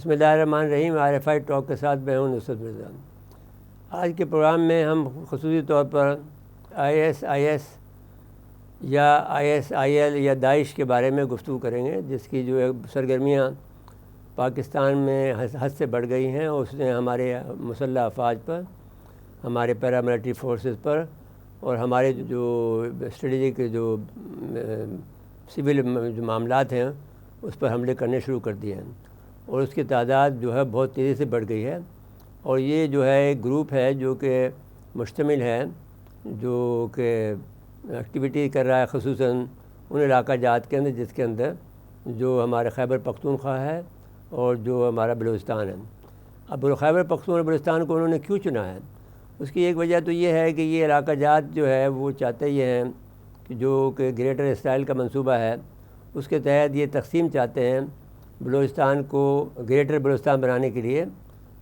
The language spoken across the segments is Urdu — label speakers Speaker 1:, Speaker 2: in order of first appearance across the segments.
Speaker 1: بسم اللہ الرحمن الرحیم۔ RFI ٹاک کے ساتھ میں ہوں نصرت مرزا۔ آج کے پروگرام میں ہم خصوصی طور پر ISIS یا ISIL یا داعش کے بارے میں گفتگو کریں گے، جس کی جو سرگرمیاں پاکستان میں حد سے بڑھ گئی ہیں، اور اس نے ہمارے مسلح افواج پر، ہمارے پیراملٹری فورسز پر اور ہمارے جو اسٹریٹجک جو سول جو معاملات ہیں اس پر حملے کرنے شروع کر دیے ہیں، اور اس کی تعداد جو ہے بہت تیزی سے بڑھ گئی ہے۔ اور یہ جو ہے ایک گروپ ہے جو کہ مشتمل ہے، جو کہ ایکٹیویٹی کر رہا ہے خصوصاً ان علاقہ جات کے اندر جس کے اندر جو ہمارے خیبر پختونخوا ہے اور جو ہمارا بلوچستان ہے۔ اب خیبر پختونخوا اور بلوچستان کو انہوں نے کیوں چنا ہے؟ اس کی ایک وجہ تو یہ ہے کہ یہ علاقہ جات جو ہے وہ چاہتے یہ ہیں کہ جو کہ گریٹر اسرائیل کا منصوبہ ہے، اس کے تحت یہ تقسیم چاہتے ہیں بلوچستان کو گریٹر بلوچستان بنانے کے لیے۔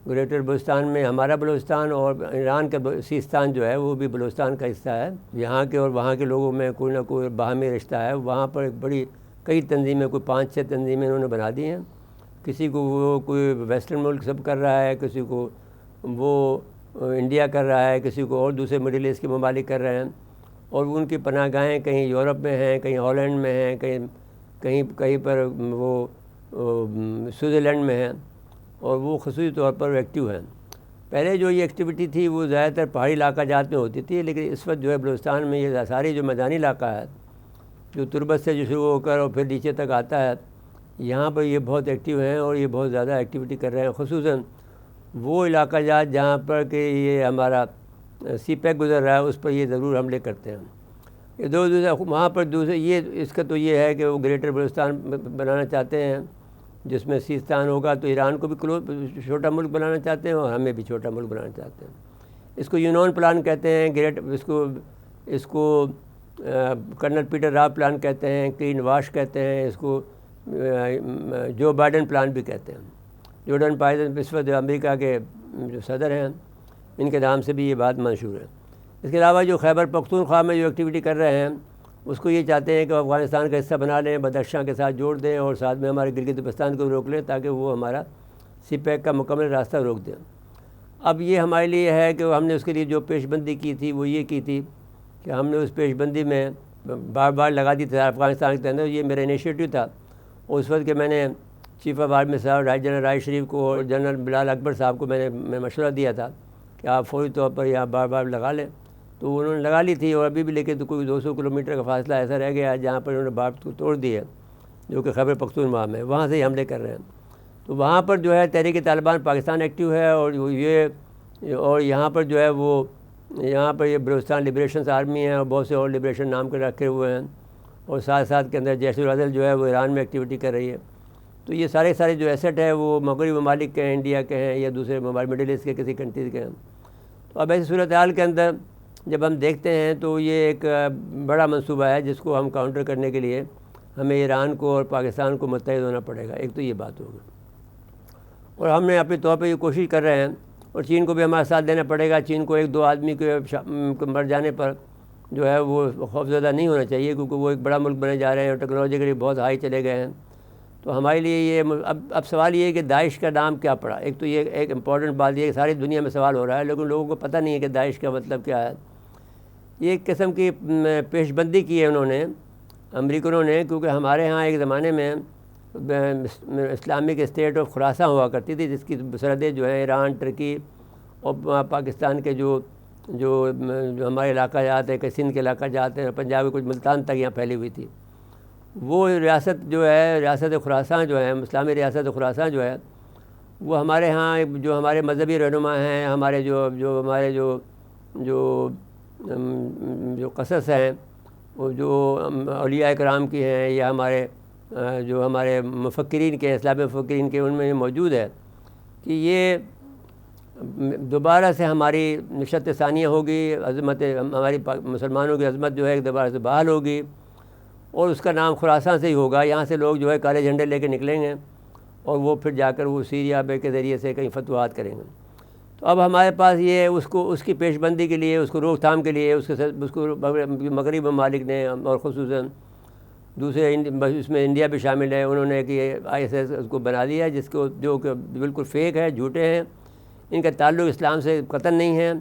Speaker 1: گریٹر بلوچستان میں ہمارا بلوچستان اور ایران کا سیستان جو ہے وہ بھی بلوچستان کا حصہ ہے۔ یہاں کے اور وہاں کے لوگوں میں کوئی نہ کوئی باہمی رشتہ ہے۔ وہاں پر ایک بڑی کئی تنظیمیں، کوئی 5-6 تنظیمیں انہوں نے بنا دی ہیں۔ کسی کو وہ کوئی ویسٹرن ملک سب کر رہا ہے، کسی کو وہ انڈیا کر رہا ہے، کسی کو اور دوسرے مڈل ایسٹ کے ممالک کر رہے ہیں، اور ان کی پناہ گاہیں کہیں یورپ میں ہیں، کہیں ہالینڈ میں ہیں، کہیں پر وہ سوئٹزرلینڈ میں ہیں، اور وہ خصوصی طور پر ایکٹیو ہیں۔ پہلے جو یہ ایکٹیویٹی تھی وہ زیادہ تر پہاڑی علاقہ جات میں ہوتی تھی، لیکن اس وقت جو ہے بلوچستان میں یہ ساری جو میدانی علاقہ ہے، جو تربت سے جو شروع ہو کر اور پھر نیچے تک آتا ہے، یہاں پر یہ بہت ایکٹیو ہیں اور یہ بہت زیادہ ایکٹیویٹی کر رہے ہیں، خصوصاً وہ علاقہ جات جہاں پر کہ یہ ہمارا سی پیک گزر رہا ہے اس پر یہ ضرور حملے کرتے ہیں۔ یہ دوسرے وہاں پر دوسرے یہ اس کا تو یہ ہے کہ وہ گریٹر بلوچستان بنانا چاہتے ہیں، جس میں سیستان ہوگا تو ایران کو بھی چھوٹا ملک بنانا چاہتے ہیں اور ہمیں بھی چھوٹا ملک بنانا چاہتے ہیں۔ اس کو یونون پلان کہتے ہیں، اس کو کرنل پیٹر راو پلان کہتے ہیں، کلین واش کہتے ہیں، اس کو جو بائیڈن پلان بھی کہتے ہیں۔ جو بائیڈن اس وقت امریکہ کے جو صدر ہیں، ان کے نام سے بھی یہ بات منشور ہے۔ اس کے علاوہ جو خیبر پختونخوا میں جو ایکٹیویٹی کر رہے ہیں، اس کو یہ چاہتے ہیں کہ افغانستان کا حصہ بنا لیں، بدخشاں کے ساتھ جوڑ دیں، اور ساتھ میں ہمارے گلگت بلتستان کو روک لیں تاکہ وہ ہمارا سی پیک کا مکمل راستہ روک دیں۔ اب یہ ہمارے لیے ہے کہ ہم نے اس کے لیے جو پیش بندی کی تھی وہ یہ کی تھی کہ ہم نے اس پیش بندی میں بار بار لگا دی تھی افغانستان کے اندر۔ یہ میرا انیشیٹو تھا، اور اس وقت کہ میں نے چیف آف آرمی صاحب جنرل راحیل شریف کو اور جنرل بلال اکبر صاحب کو میں مشورہ دیا تھا کہ آپ فوری طور پر یہاں بار بار لگا لیں، تو انہوں نے لگا لی تھی، اور ابھی بھی لیکن تو کوئی 200 کلومیٹر کا فاصلہ ایسا رہ گیا ہے جہاں پر انہوں نے بارڈ کو توڑ دی ہے، جو کہ خیبر پختونخوا میں، وہاں سے ہی حملے کر رہے ہیں۔ تو وہاں پر جو ہے تحریک طالبان پاکستان ایکٹیو ہے، اور یہاں پر جو ہے وہ یہاں پر یہ بلوچستان لبریشن آرمی ہے، اور بہت سے اور لبریشن نام کے رکھے ہوئے ہیں، اور ساتھ ساتھ کے اندر جیش العدل جو ہے وہ ایران میں ایکٹیویٹی کر رہی ہے۔ تو یہ سارے جو ایسٹ ہے وہ مغربی ممالک کے ہیں، انڈیا کے ہیں یا دوسرے ممالک مڈل ایسٹ کے کسی کنٹریز کے ہیں۔ تو اب ایسی صورتحال کے اندر جب ہم دیکھتے ہیں تو یہ ایک بڑا منصوبہ ہے جس کو ہم کاؤنٹر کرنے کے لیے ہمیں ایران کو اور پاکستان کو متحد ہونا پڑے گا۔ ایک تو یہ بات ہوگی، اور ہم نے اپنے طور پہ یہ کوشش کر رہے ہیں، اور چین کو بھی ہمارا ساتھ دینا پڑے گا۔ چین کو 1-2 آدمی کے مر جانے پر جو ہے وہ خوفزدہ نہیں ہونا چاہیے، کیونکہ وہ ایک بڑا ملک بنے جا رہے ہیں اور ٹیکنالوجیکلی بہت ہائی چلے گئے ہیں۔ تو ہمارے لیے یہ اب سوال یہ ہے کہ داعش کا نام کیا پڑا۔ ایک تو یہ ایک امپورٹنٹ بات یہ ہے کہ ساری دنیا میں سوال ہو رہا ہے، لیکن لوگوں کو پتہ نہیں ہے کہ داعش کا مطلب کیا ہے۔ یہ ایک قسم کی پیش بندی کی ہے انہوں نے، امریکنوں نے، کیونکہ ہمارے ہاں ایک زمانے میں اسلامک اسٹیٹ آف خراساں ہوا کرتی تھی، جس کی سرحدیں جو ہیں ایران، ترکی اور پاکستان کے جو ہمارے علاقہ جات ہیں، کہ سندھ کے علاقہ جات ہیں، پنجاب کے کچھ ملتان تک یہاں پھیلی ہوئی تھی۔ وہ ریاست جو ہے، ریاست خراساں جو ہے، اسلامی ریاست خراساں جو ہے، وہ ہمارے ہاں جو ہمارے مذہبی رہنما ہیں، ہمارے ہمارے جو قصص ہیں، وہ جو اولیاء کرام کی ہیں، یا ہمارے مفکرین کے، اسلامی مفکرین کے، ان میں موجود ہے کہ یہ دوبارہ سے ہماری نشست ثانیہ ہوگی، عظمت ہماری مسلمانوں کی عظمت جو ہے ایک دوبارہ سے بحال ہوگی، اور اس کا نام خراساں سے ہی ہوگا۔ یہاں سے لوگ جو ہے کالے جھنڈے لے کے نکلیں گے، اور وہ پھر جا کر وہ سیریا کے ذریعے سے کہیں فتوحات کریں گے۔ تو اب ہمارے پاس یہ اس کی پیش بندی کے لیے، اس کو روک تھام کے لیے اس کو مغربی ممالک نے، اور خصوصاً دوسرے اس میں انڈیا بھی شامل ہے. انہوں نے کہ ISIS اس کو بنا دیا جس کو جو کہ بالکل فیک ہے, جھوٹے ہیں, ان کا تعلق اسلام سے قطعاً نہیں ہے,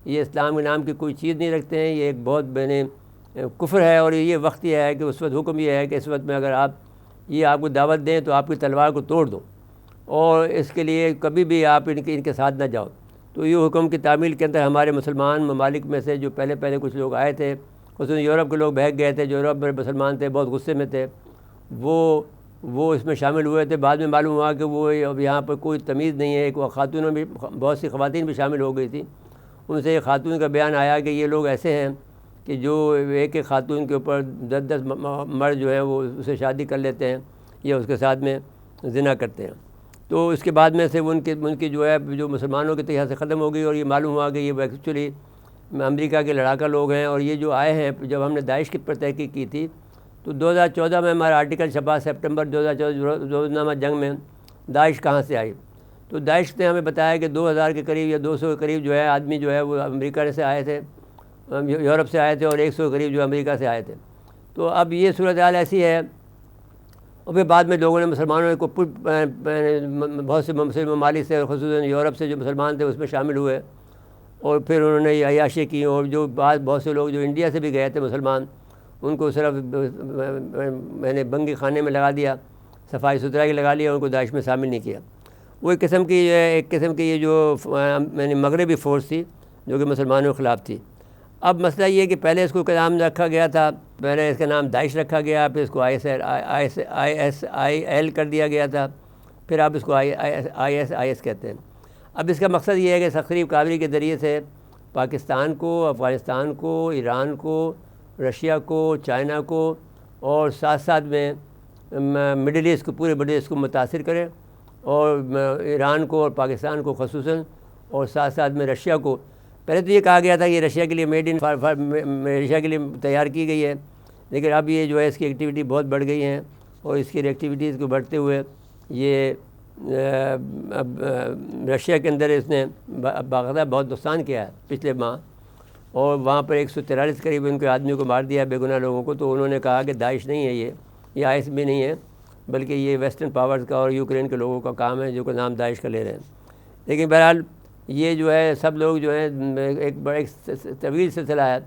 Speaker 1: یہ اسلام کے نام کی کوئی چیز نہیں رکھتے ہیں, یہ ایک بہت بڑے کفر ہے. اور یہ وقت یہ ہے کہ اس وقت حکم یہ ہے کہ اس وقت میں اگر آپ کو دعوت دیں تو آپ کی تلوار کو توڑ دو, اور اس کے لیے کبھی بھی آپ ان کے ساتھ نہ جاؤ. تو یہ حکم کی تعمیل کے اندر ہمارے مسلمان ممالک میں سے جو پہلے کچھ لوگ آئے تھے, خصوصاً یورپ کے لوگ بہک گئے تھے, جو یورپ میں مسلمان تھے بہت غصے میں تھے, وہ اس میں شامل ہوئے تھے. بعد میں معلوم ہوا کہ وہ اب یہاں پر کوئی تمیز نہیں ہے. ایک خاتونوں بھی, بہت سی خواتین بھی شامل ہو گئی تھیں. ان سے ایک خاتون کا بیان آیا کہ یہ لوگ ایسے ہیں کہ جو ایک خاتون کے اوپر 10 مرد جو ہے وہ اسے شادی کر لیتے ہیں یا اس کے ساتھ میں زنا کرتے ہیں. تو اس کے بعد میں سے ان کی جو ہے جو مسلمانوں کے طرح سے ختم ہو گئی, اور یہ معلوم ہوا کہ یہ ایکچولی امریکہ کے لڑاکا لوگ ہیں. اور یہ جو آئے ہیں, جب ہم نے داعش کی پر تحقیق کی تھی تو 2014 میں ہمارا آرٹیکل چھپا, سپٹمبر 2014 روزنامہ جنگ میں, داعش کہاں سے آئی. تو داعش نے ہمیں بتایا کہ 2000 کے قریب یا 200 کے قریب جو ہے آدمی جو ہے وہ امریکہ سے آئے تھے, یورپ سے آئے تھے, اور 100 کے قریب جو امریکہ سے آئے تھے. تو اب یہ صورتحال ایسی ہے. اور پھر بعد میں لوگوں نے مسلمانوں کو بہت سے مسلم ممالک سے, خصوصاً یورپ سے جو مسلمان تھے اس میں شامل ہوئے, اور پھر انہوں نے عیاشی کی. اور جو بہت سے لوگ جو انڈیا سے بھی گئے تھے مسلمان, ان کو صرف میں نے بنگی خانے میں لگا دیا, صفائی ستھرائی لگا لیا, ان کو داعش میں شامل نہیں کیا. وہ ایک قسم کی یہ جو مغربی فورس تھی جو کہ مسلمانوں کے خلاف تھی. اب مسئلہ یہ کہ پہلے اس کو نام رکھا گیا تھا, پہلے اس کا نام داعش رکھا گیا, پھر اس کو ISIL کر دیا گیا تھا, پھر آپ اس کو IS کہتے ہیں. اب اس کا مقصد یہ ہے کہ تخریب کاوری کے ذریعے سے پاکستان کو, افغانستان کو, ایران کو, رشیا کو, چائنا کو, اور ساتھ ساتھ میں مڈل ایسٹ کو, پورے مڈل ایسٹ کو متاثر کرے, اور ایران کو اور پاکستان کو خصوصاً, اور ساتھ ساتھ میں رشیا کو. پہلے تو یہ کہا گیا تھا کہ رشیا کے لیے رشیا کے لیے تیار کی گئی ہے, لیکن اب یہ جو ہے اس کی ایکٹیویٹی بہت بڑھ گئی ہیں, اور اس کی ایکٹیویٹیز کو بڑھتے ہوئے یہ اب رشیا کے اندر اس نے باقاعدہ بہت نقصان کیا ہے پچھلے ماہ, اور وہاں پر 143 قریب ان کے آدمیوں کو مار دیا, بے گناہ لوگوں کو. تو انہوں نے کہا کہ داعش نہیں ہے یہ IS بھی نہیں ہے, بلکہ یہ ویسٹرن پاورز کا اور یوکرین کے لوگوں کا کام ہے جو کہ نام داعش کا لے رہے ہیں. لیکن بہرحال یہ جو ہے سب لوگ جو ہیں ایک بڑا طویل سلسلہ ہے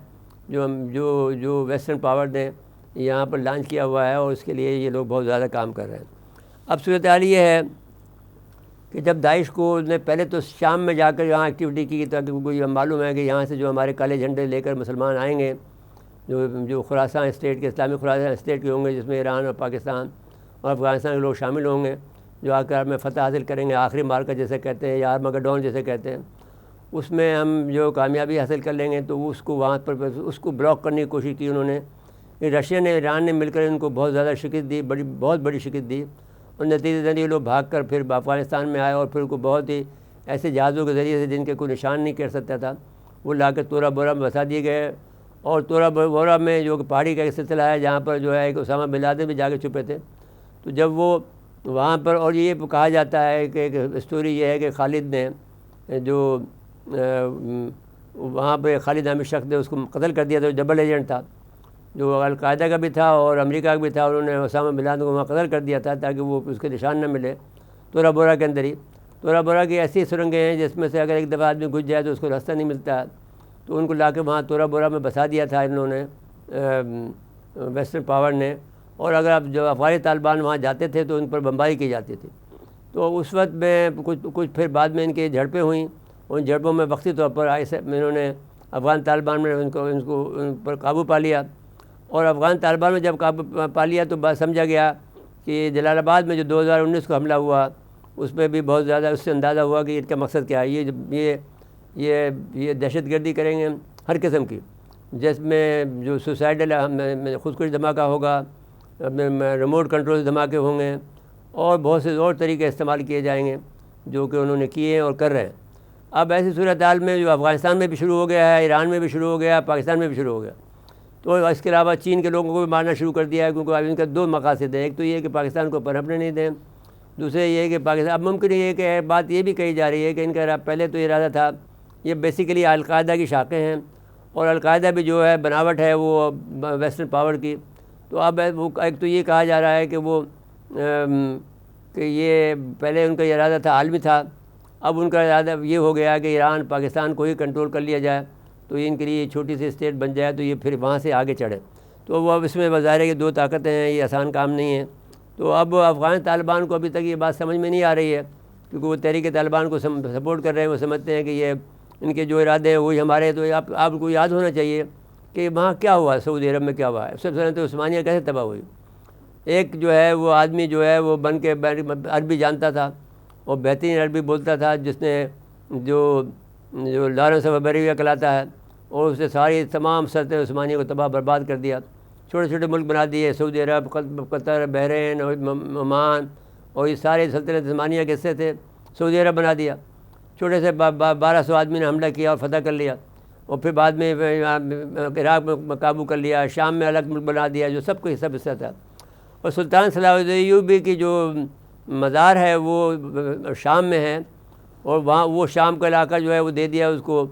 Speaker 1: جو ویسٹرن پاور نے یہاں پر لانچ کیا ہوا ہے, اور اس کے لیے یہ لوگ بہت زیادہ کام کر رہے ہیں. اب صورتحال یہ ہے کہ جب داعش کو نے پہلے تو شام میں جا کر یہاں ایکٹیویٹی کی, تاکہ یہ معلوم ہے کہ یہاں سے جو ہمارے کالے جھنڈے لے کر مسلمان آئیں گے, جو خراسان اسٹیٹ کے, اسلامی خراسان اسٹیٹ کے ہوں گے, جس میں ایران اور پاکستان اور افغانستان کے لوگ شامل ہوں گے, جو آ کر میں فتح حاصل کریں گے, آخری مارکا جیسے کہتے ہیں, یا آرمگڈون جیسے کہتے ہیں, اس میں ہم جو کامیابی حاصل کر لیں گے. تو اس کو وہاں پر اس کو بلاک کرنے کی کوشش کی انہوں نے. رشیا نے, ایران نے مل کر ان کو بہت زیادہ شکست دی, بہت بڑی شکست دی, اور نتیجے یہ لوگ بھاگ کر پھر افغانستان میں آئے, اور پھر ان کو بہت ہی ایسے جہازوں کے ذریعے سے جن کے کوئی نشان نہیں کر سکتا تھا, وہ لا کے تورا بورا میں بسا دیے گئے. اور تورا بورا میں جو کہ پہاڑی کا ایک سلسلہ ہے جہاں پر جو ہے ایک اسامہ بن لادن بھی جا کے چھپے تھے. تو جب وہ وہاں پر, اور یہ کہا جاتا ہے کہ ایک اسٹوری یہ ہے کہ خالد نے جو وہاں پہ خالد نامی شخص نے اس کو قتل کر دیا تھا, جو ڈبل ایجنٹ تھا, جو القاعدہ کا بھی تھا اور امریکہ کا بھی تھا. انہوں نے اسامہ بن لادن کو وہاں قتل کر دیا تھا تاکہ وہ اس کے نشان نہ ملے. تورا بورا کے اندر ہی, تورا بورا کی ایسی سرنگیں ہیں جس میں سے اگر ایک دفعہ آدمی گھس جائے تو اس کو راستہ نہیں ملتا. تو ان کو لا کے وہاں تورا بورا میں بسا دیا تھا انہوں نے, ویسٹرن پاور نے. اور اگر اب جو افغانی طالبان وہاں جاتے تھے تو ان پر بمباری کی جاتی تھی. تو اس وقت میں کچھ پھر بعد میں ان کی جھڑپیں ہوئیں. ان جھڑپوں میں وقتی طور پر انہوں نے افغان طالبان میں ان پر قابو پا لیا. اور افغان طالبان میں جب قابو پا لیا تو بات سمجھا گیا کہ جلال آباد میں جو 2019 کو حملہ ہوا اس میں بھی بہت زیادہ اس سے اندازہ ہوا کہ ان کا مقصد کیا ہے. یہ دہشت گردی کریں گے ہر قسم کی, جس میں جو سوسائڈل خودکش دھماکہ ہوگا, ریموٹ کنٹرول سے دھماکے ہوں گے, اور بہت سے اور طریقے استعمال کیے جائیں گے جو کہ انہوں نے کیے ہیں اور کر رہے ہیں. اب ایسی صورتحال میں جو افغانستان میں بھی شروع ہو گیا ہے, ایران میں بھی شروع ہو گیا, پاکستان میں بھی شروع ہو گیا. تو اس کے علاوہ چین کے لوگوں کو بھی مارنا شروع کر دیا ہے, کیونکہ اب ان کا 2 مقاصد ہیں. ایک تو یہ کہ پاکستان کو پنپنے نہیں دیں, دوسرے یہ کہ پاکستان, اب ممکن ہے کہ بات یہ بھی کہی جا رہی ہے کہ ان کا پہلے تو ارادہ تھا, یہ بیسیکلی القاعدہ کی شاخیں ہیں, اور القاعدہ بھی جو ہے بناوٹ ہے وہ ویسٹرن پاور کی. تو اب وہ ایک تو یہ کہا جا رہا ہے کہ وہ کہ یہ پہلے ان کا ارادہ تھا عالمی تھا، اب ان کا ارادہ یہ ہو گیا کہ ایران پاکستان کو ہی کنٹرول کر لیا جائے، تو ان کے لیے چھوٹی سی اسٹیٹ بن جائے تو یہ پھر وہاں سے آگے چڑھے. تو وہ اب اس میں ظاہر ہے کہ دو طاقتیں ہیں، یہ آسان کام نہیں ہے. تو اب افغان طالبان کو ابھی تک یہ بات سمجھ میں نہیں آ رہی ہے، کیونکہ وہ تحریک طالبان کو سپورٹ کر رہے ہیں. وہ سمجھتے ہیں کہ یہ ان کے جو ارادے ہیں وہی ہمارے. تو آپ کو یاد ہونا چاہیے کہ وہاں کیا ہوا، سعودی عرب میں کیا ہوا ہے. سب سے پہلے تو عثمانیہ کیسے تباہ ہوئی. ایک جو ہے وہ آدمی جو ہے وہ بن کے عربی جانتا تھا اور بہترین عربی بولتا تھا، جس نے جو لارنس آف بیریویا کہلاتا ہے، اور اس نے ساری تمام سلطنت عثمانیہ کو تباہ برباد کر دیا. چھوٹے چھوٹے ملک بنا دیے، سعودی عرب، قطر، بحرین، عمان، اور یہ سارے سلطنت عثمانیہ کے حصے تھے، سعودی عرب بنا دیا. چھوٹے سے 1200 آدمی نے حملہ کیا اور فتح کر لیا، اور پھر بعد میں عراق میں قابو کر لیا، شام میں الگ ملک بنا دیا جو سب کو سب حصہ تھا. اور سلطان صلاح الدین ایوبی کی جو مزار ہے وہ شام میں ہے، اور وہاں وہ شام کا علاقہ جو ہے وہ دے دیا اس کو،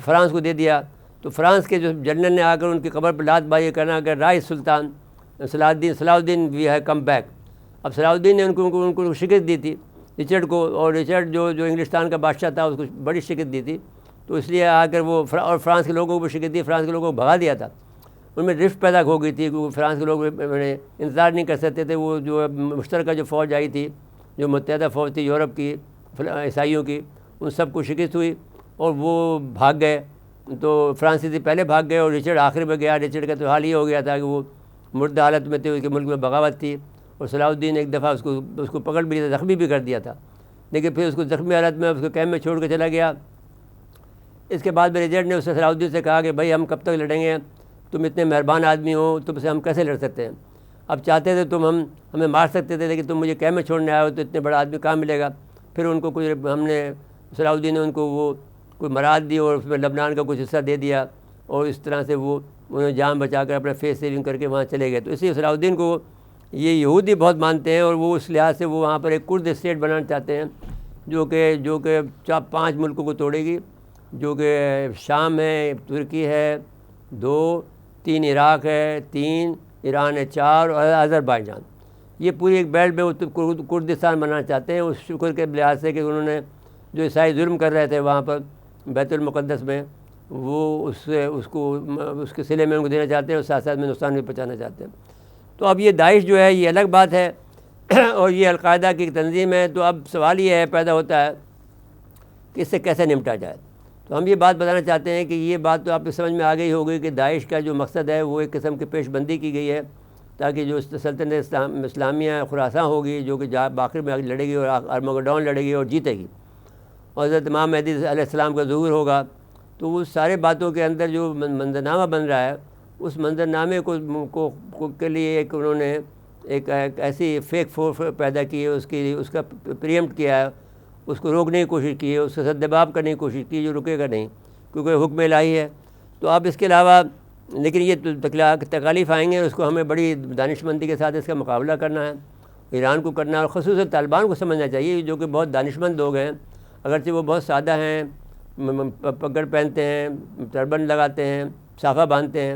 Speaker 1: فرانس کو دے دیا. تو فرانس کے جو جنرل نے آ کر ان کی قبر پر لات بازی کرنا کہ رائٹ سلطان صلاح الدین وی ہے کم بیک. اب صلاح الدین نے ان کو شکست دی تھی رچرڈ کو، اور رچرڈ جو انگلستان کا بادشاہ تھا اس کو بڑی شکست دی تھی. تو اس لیے آ کر وہ اور فرانس کے لوگوں کو بھی شکست دی، فرانس کے لوگوں کو بھگا دیا تھا. ان میں رفت پیدا ہو گئی تھی کیونکہ فرانس کے لوگ انتظار نہیں کر سکتے تھے. وہ جو مشترکہ جو فوج آئی تھی، جو متحدہ فوج تھی یورپ کی عیسائیوں کی، ان سب کو شکست ہوئی اور وہ بھاگ گئے. تو فرانسیسی پہلے بھاگ گئے اور رچرڈ آخر میں گیا. رچرڈ کا تو حال یہ ہو گیا تھا کہ وہ مردہ حالت میں تھے، اس کے ملک میں بغاوت تھی، اور صلاح الدین نے ایک دفعہ اس کو پکڑ بھی لیا تھا، زخمی بھی کر دیا تھا. لیکن پھر اس کو زخمی حالت میں اس کو کیمپ میں چھوڑ کے چلا گیا. اس کے بعد میں رچرڈ نے اس سے صلاح الدین سے کہا کہ بھائی ہم کب تک لڑیں گے، تم اتنے مہربان آدمی ہو، تم سے ہم کیسے لڑ سکتے ہیں. اب چاہتے تھے ہمیں مار سکتے تھے، لیکن تم مجھے کیمپ میں چھوڑنے آئے ہو تو اتنے بڑا آدمی کہاں ملے گا. پھر ان کو کچھ صلاح الدین نے ان کو وہ کوئی مراد دی اور اس میں لبنان کا کچھ حصہ دے دیا، اور اس طرح سے وہ انہیں جان بچا کر اپنے فیس سیونگ کر کے وہاں چلے گئے. تو اس لیے صلاح الدین کو یہ یہودی بہت مانتے ہیں، اور وہ اس لحاظ سے وہ وہاں پر ایک کرد اسٹیٹ بنانا چاہتے ہیں جو کہ 5 ملکوں کو توڑے گی، جو کہ شام ہے، ترکی ہے 2، 3 عراق ہے، 3 ایران ہے، 4 اور آذربائیجان. یہ پوری ایک بیلٹ میں وہ کردستان بنانا چاہتے ہیں. اس شکر کے لحاظ سے کہ انہوں نے جو عیسائی ظلم کر رہے تھے وہاں پر بیت المقدس میں، وہ اس کے صلے میں ان کو دینا چاہتے ہیں، اور ساتھ ساتھ میں نقصان بھی پہنچانا چاہتے ہیں. تو اب یہ داعش جو ہے یہ الگ بات ہے اور یہ القاعدہ کی تنظیم ہے. تو اب سوال یہ ہے پیدا ہوتا ہے کہ اس سے کیسے نمٹا جائے. تو ہم یہ بات بتانا چاہتے ہیں کہ یہ بات تو آپ کو سمجھ میں آ گئی ہوگی کہ داعش کا جو مقصد ہے وہ ایک قسم کی پیش بندی کی گئی ہے تاکہ جو سلطنت اسلامیہ خراساں ہوگی جو کہ باقر میں لڑے گی اور ارمغدون لڑے گی اور جیتے گی، اور حضرت امام مہدی علیہ السلام کا ظہور ہوگا. تو وہ سارے باتوں کے اندر جو منظرنامہ بن رہا ہے، اس منظرنامے کو کے لیے ایک انہوں نے ایک ایسی فیک فورس پیدا کی ہے، اس کا پریمپٹ کیا ہے، اس کو روکنے کی کوشش کی ہے، اس کے ساتھ دباؤ کرنے کی کوشش کی، جو رکے گا نہیں کیونکہ حکم الہی ہے. تو اب اس کے علاوہ لیکن یہ تکالیف آئیں گے، اس کو ہمیں بڑی دانش مندی کے ساتھ اس کا مقابلہ کرنا ہے، ایران کو کرنا ہے، اور خصوصاً طالبان کو سمجھنا چاہیے جو کہ بہت دانش مند لوگ ہیں. اگرچہ وہ بہت سادہ ہیں، پگڑ پہنتے ہیں، ٹربن لگاتے ہیں، صافہ باندھتے ہیں.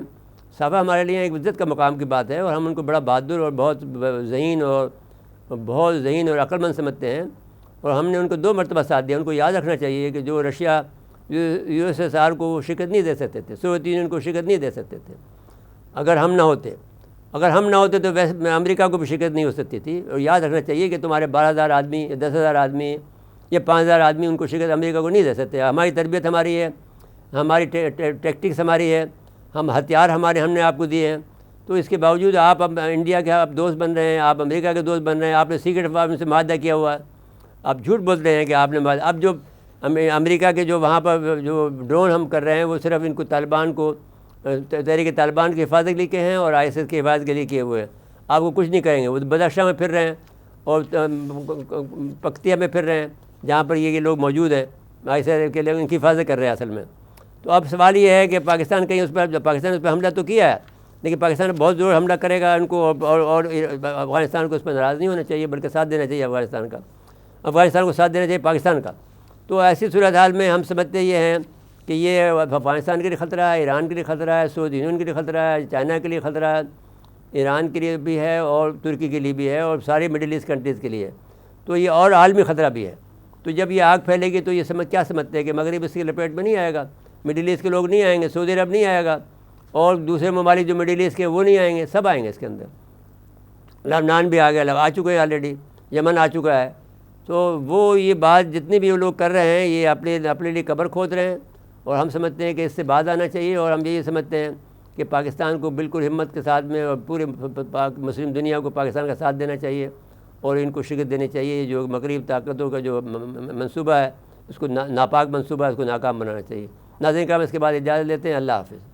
Speaker 1: صافہ ہمارے لیے ایک عزت کا مقام کی بات ہے، اور ہم ان کو بڑا بہادر اور بہت ذہین اور عقل مند سمجھتے ہیں. اور ہم نے ان کو 2 مرتبہ ساتھ دیا. ان کو یاد رکھنا چاہیے کہ جو رشیا USSR کو شکست نہیں دے سکتے تھے، سوویت یونین کو شکست نہیں دے سکتے تھے اگر ہم نہ ہوتے تو ویسے امریکہ کو بھی شکست نہیں ہو سکتی تھی. اور یاد رکھنا چاہیے کہ تمہارے 12,000 آدمی یا 10,000 آدمی یا 5,000 آدمی ان کو شکست امریکہ کو نہیں دے سکتے. ہماری تربیت ہماری ہے، ہماری ٹیکٹکس ہماری ہے، ہم ہتھیار ہم نے آپ کو دیے ہیں. تو اس کے باوجود آپ اب انڈیا کے آپ دوست بن رہے ہیں، آپ امریکہ کے دوست بن رہے ہیں، آپ نے سیکرٹ افواج سے معاہدہ کیا ہوا ہے. آپ جھوٹ بولتے ہیں کہ آپ نے اب جو امریکہ کے جو وہاں پر جو ڈرون ہم کر رہے ہیں وہ صرف ان کو طالبان کو تحریک طالبان کی حفاظت کے لیے ہیں اور ISIS کی حفاظت کے لیے کیے ہوئے ہیں. آپ کو کچھ نہیں کریں گے. وہ بدخشاں میں پھر رہے ہیں اور پکتیا میں پھر رہے ہیں جہاں پر یہ لوگ موجود ہیں، ISIS کے لیے ان کی حفاظت کر رہے ہیں اصل میں. تو اب سوال یہ ہے کہ پاکستان کہیں اس پر حملہ تو کیا ہے، لیکن پاکستان بہت زور حملہ کرے گا ان کو، اور افغانستان کو اس پر ناراض نہیں ہونا چاہیے بلکہ ساتھ دینا چاہیے افغانستان کو ساتھ دینا چاہیے پاکستان کا. تو ایسی صورتحال میں ہم سمجھتے یہ ہیں کہ یہ افغانستان کے لیے خطرہ ہے، ایران کے لیے خطرہ ہے، سعودی یونین کے لیے خطرہ ہے، چائنا کے لیے خطرہ ہے، ایران کے لیے بھی ہے اور ترکی کے لیے بھی ہے اور سارے مڈل ایسٹ کنٹریز کے لیے ہے، تو یہ اور عالمی خطرہ بھی ہے۔ تو جب یہ آگ پھیلے گی تو یہ کیا سمجھتے ہیں کہ مغرب اس کی لپیٹ میں نہیں آئے گا، مڈل ایسٹ کے لوگ نہیں آئیں گے، سعودی عرب نہیں آئے گا، اور دوسرے ممالک جو مڈل ایسٹ کے وہ نہیں آئیں گے، سب آئیں گے اس کے اندر۔ لبنان بھی آ گیا، آ چکے ہیں آلریڈی، یمن آ چکا ہے۔ تو وہ یہ بات جتنے بھی وہ لوگ کر رہے ہیں یہ اپنے لیے قبر کھود رہے ہیں، اور ہم سمجھتے ہیں کہ اس سے بعد آنا چاہیے، اور ہم یہ سمجھتے ہیں کہ پاکستان کو بالکل ہمت کے ساتھ میں اور پورے مسلم دنیا کو پاکستان کا ساتھ دینا چاہیے اور ان کو شکست دینی چاہیے۔ جو مغرب طاقتوں کا جو منصوبہ ہے اس کو ناپاک منصوبہ ہے، اس کو ناکام بنانا چاہیے۔ ناظرین کرام، اس کے بعد اجازت لیتے ہیں، اللہ حافظ۔